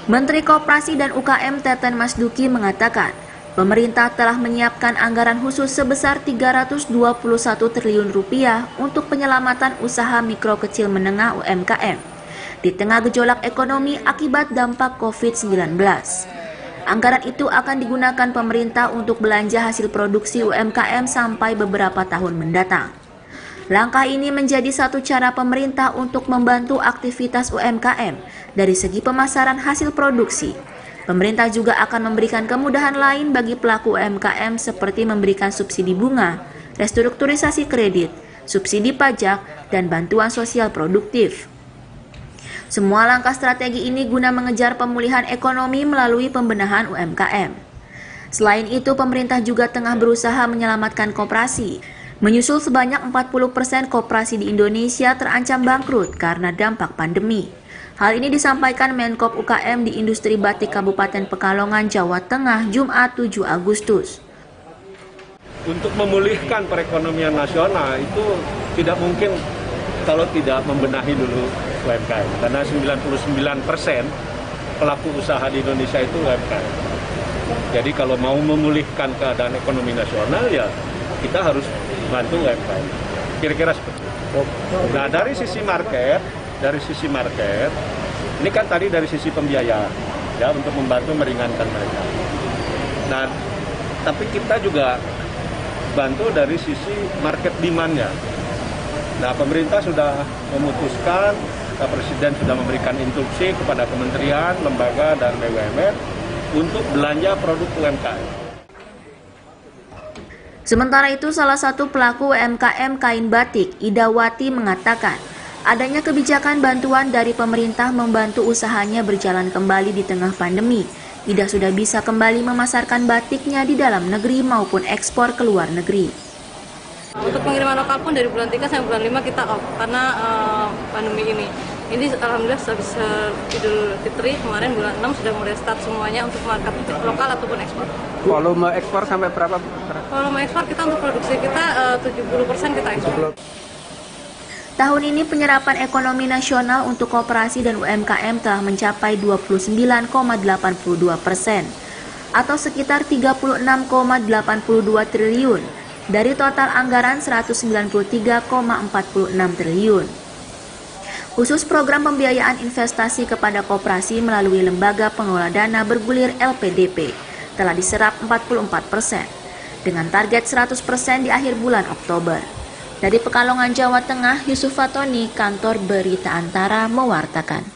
Menteri Koperasi dan UKM Teten Mas Duki mengatakan, pemerintah telah menyiapkan anggaran khusus sebesar 321 triliun rupiah untuk penyelamatan usaha mikro kecil menengah UMKM di tengah gejolak ekonomi akibat dampak COVID-19. Anggaran itu akan digunakan pemerintah untuk belanja hasil produksi UMKM sampai beberapa tahun mendatang. Langkah ini menjadi satu cara pemerintah untuk membantu aktivitas UMKM dari segi pemasaran hasil produksi. Pemerintah juga akan memberikan kemudahan lain bagi pelaku UMKM seperti memberikan subsidi bunga, restrukturisasi kredit, subsidi pajak, dan bantuan sosial produktif. Semua langkah strategi ini guna mengejar pemulihan ekonomi melalui pembenahan UMKM. Selain itu, pemerintah juga tengah berusaha menyelamatkan koperasi. Menyusul sebanyak 40% koperasi di Indonesia terancam bangkrut karena dampak pandemi. Hal ini disampaikan Menkop UKM di Industri Batik Kabupaten Pekalongan, Jawa Tengah, Jumat 7 Agustus. Untuk memulihkan perekonomian nasional itu tidak mungkin kalau tidak membenahi dulu UMKM. Karena 99% pelaku usaha di Indonesia itu UMKM. Jadi kalau mau memulihkan keadaan ekonomi nasional ya kita harus bantu UMKM. Kira-kira seperti itu. Nah, dari sisi market, ini kan tadi dari sisi pembiayaan, ya untuk membantu meringankan mereka. Nah, tapi kita juga bantu dari sisi market demand-nya. Nah, pemerintah sudah memutuskan, Presiden sudah memberikan instruksi kepada kementerian, lembaga, dan BUMN untuk belanja produk UMKM. Sementara itu, salah satu pelaku UMKM kain batik, Idawati, mengatakan adanya kebijakan bantuan dari pemerintah membantu usahanya berjalan kembali di tengah pandemi. Ida sudah bisa kembali memasarkan batiknya di dalam negeri maupun ekspor ke luar negeri. Untuk pengiriman lokal pun dari bulan 3 sampai bulan 5 kita off karena pandemi ini. Ini alhamdulillah habis Idul Fitri kemarin bulan 6 sudah mulai start semuanya untuk market lokal ataupun ekspor. Volume ekspor sampai berapa? Volume ekspor kita untuk produksi kita 70% kita ekspor. Tahun ini penyerapan ekonomi nasional untuk koperasi dan UMKM telah mencapai 29,82% atau sekitar 36,82 triliun dari total anggaran 193,46 triliun. Khusus program pembiayaan investasi kepada koperasi melalui Lembaga Pengelola Dana Bergulir LPDP telah diserap 44%, dengan target 100% di akhir bulan Oktober. Dari Pekalongan, Jawa Tengah, Yusuf Fatoni, Kantor Berita Antara, mewartakan.